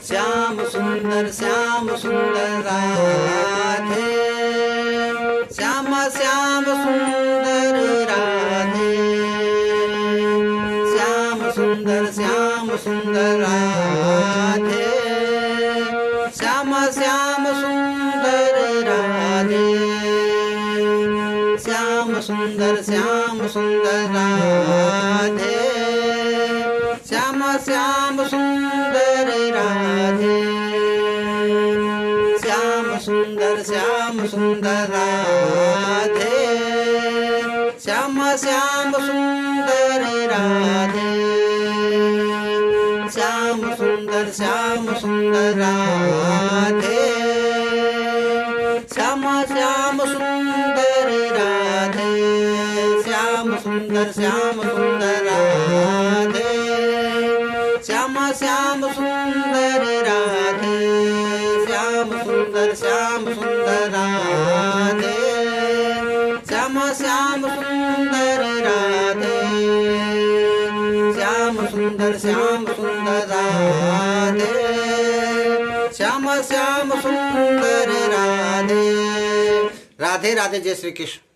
श्याम सुंदर राधे, श्याम श्याम सुंदर राधे, श्याम सुंदर राधे, श्याम श्याम सुंदर राधे, श्याम सुंदर राधे, श्याम श्याम सुंदर राधे, श्याम सुंदर राधे, श्याम श्याम सुंदर राधे, श्याम सुंदर राधे, श्याम श्याम सुंदर राधे, श्याम सुंदर राधे, श्याम श्याम सुंदर राधे, श्याम सुंदर राधे, श्याम श्याम सुंदर राधे, श्याम सुंदर राधे, श्याम श्याम सुंदर राधे। राधे राधे। जय श्री कृष्ण।